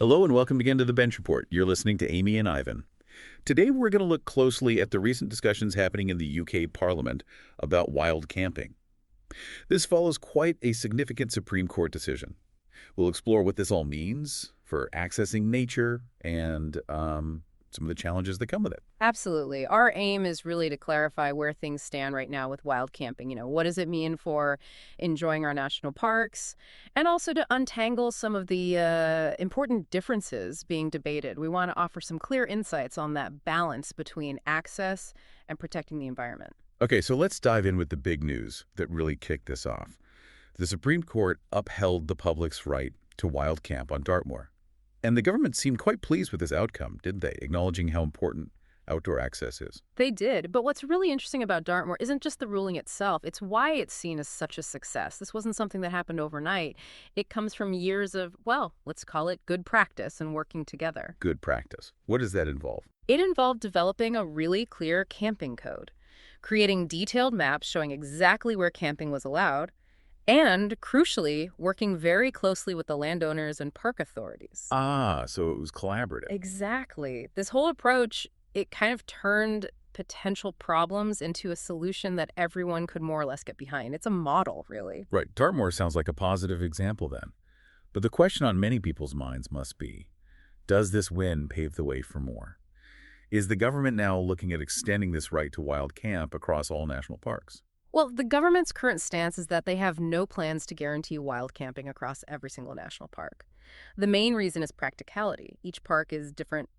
Hello and welcome again to the Bench Report. You're listening to Amy and Ivan. Today we're going to look closely at the recent discussions happening in the UK Parliament about wild camping. This follows quite a significant Supreme Court decision. We'll explore what this all means for accessing nature and some of the challenges that come with it. Absolutely. Our aim is really to clarify where things stand right now with wild camping. What does it mean for enjoying our national parks? And also to untangle some of the important differences being debated. We want to offer some clear insights on that balance between access and protecting the environment. Okay, so let's dive in with the big news that really kicked this off. The Supreme Court upheld the public's right to wild camp on Dartmoor. And the government seemed quite pleased with this outcome, didn't they? Acknowledging how important outdoor access is. They did, but what's really interesting about Dartmoor isn't just the ruling itself, it's why it's seen as such a success. This wasn't something that happened overnight. It comes from years of, well, let's call it good practice and working together. Good practice. What does that involve? It involved developing a really clear camping code, creating detailed maps showing exactly where camping was allowed, and, crucially, working very closely with the landowners and park authorities. Ah, so it was collaborative. Exactly. This whole approach, it kind of turned potential problems into a solution that everyone could more or less get behind. It's a model, really. Right. Dartmoor sounds like a positive example then. But the question on many people's minds must be, does this win pave the way for more? Is the government now looking at extending this right to wild camp across all national parks? Well, the government's current stance is that they have no plans to guarantee wild camping across every single national park. The main reason is practicality. Each park is different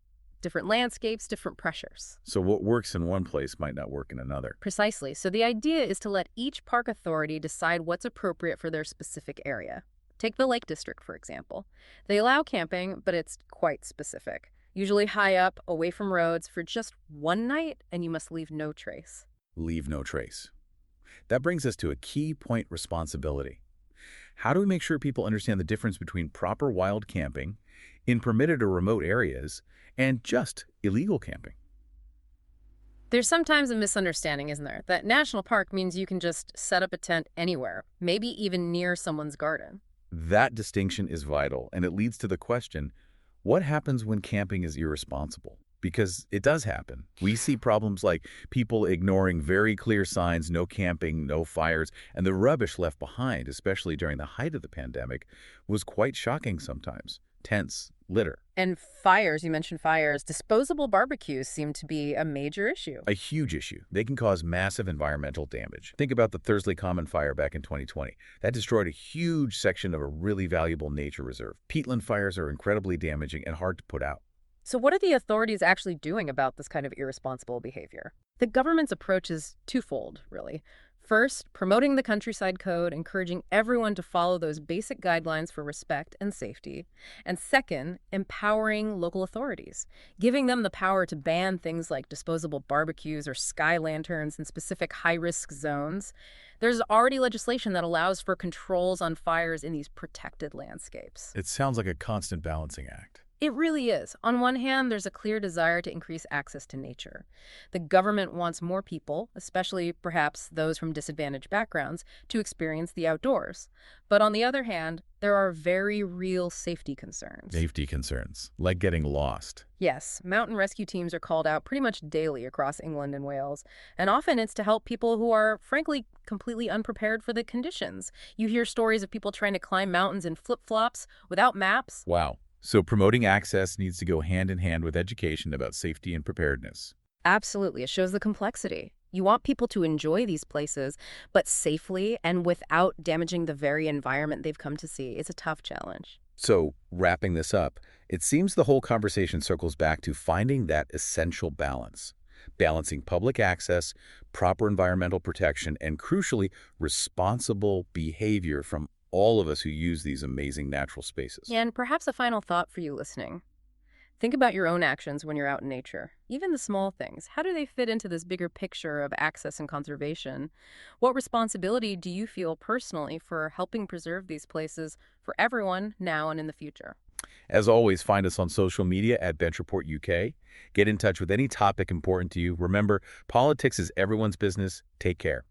landscapes, different pressures. So what works in one place might not work in another. Precisely. So the idea is to let each park authority decide what's appropriate for their specific area. Take the Lake District, for example. They allow camping, but it's quite specific. Usually high up, away from roads, for just one night, and you must leave no trace. Leave no trace. That brings us to a key point: responsibility. How do we make sure people understand the difference between proper wild camping in permitted or remote areas and just illegal camping? There's sometimes a misunderstanding, isn't there, that national park means you can just set up a tent anywhere, maybe even near someone's garden. That distinction is vital, and it leads to the question, what happens when camping is irresponsible? Because it does happen. We see problems like people ignoring very clear signs, no camping, no fires, and the rubbish left behind, especially during the height of the pandemic, was quite shocking sometimes. Tents, litter. And fires, you mentioned fires. Disposable barbecues seem to be a major issue. A huge issue. They can cause massive environmental damage. Think about the Thursley Common fire back in 2020. That destroyed a huge section of a really valuable nature reserve. Peatland fires are incredibly damaging and hard to put out. So what are the authorities actually doing about this kind of irresponsible behavior? The government's approach is twofold, really. First, promoting the countryside code, encouraging everyone to follow those basic guidelines for respect and safety. And second, empowering local authorities, giving them the power to ban things like disposable barbecues or sky lanterns in specific high-risk zones. There's already legislation that allows for controls on fires in these protected landscapes. It sounds like a constant balancing act. It really is. On one hand, there's a clear desire to increase access to nature. The government wants more people, especially perhaps those from disadvantaged backgrounds, to experience the outdoors. But on the other hand, there are very real safety concerns. Safety concerns, like getting lost. Yes, mountain rescue teams are called out pretty much daily across England and Wales, and often it's to help people who are, frankly, completely unprepared for the conditions. You hear stories of people trying to climb mountains in flip-flops without maps. Wow. So promoting access needs to go hand in hand with education about safety and preparedness. Absolutely. It shows the complexity. You want people to enjoy these places, but safely and without damaging the very environment they've come to see. It's a tough challenge. So, wrapping this up, it seems the whole conversation circles back to finding that essential balance. Balancing public access, proper environmental protection, and crucially, responsible behavior from all of us who use these amazing natural spaces. And perhaps a final thought for you listening. Think about your own actions when you're out in nature. Even the small things. How do they fit into this bigger picture of access and conservation? What responsibility do you feel personally for helping preserve these places for everyone now and in the future? As always, find us on social media at Bench Report UK. Get in touch with any topic important to you. Remember, politics is everyone's business. Take care.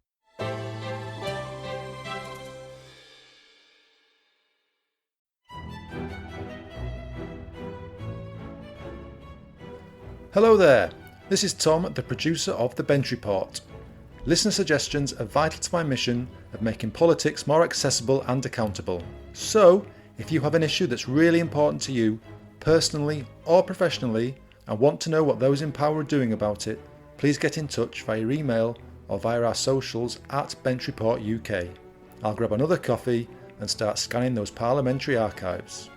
Hello there, this is Tom, the producer of The Bench Report. Listener suggestions are vital to my mission of making politics more accessible and accountable. So, if you have an issue that's really important to you, personally or professionally, and want to know what those in power are doing about it, please get in touch via email or via our socials at Bench Report UK. I'll grab another coffee and start scanning those parliamentary archives.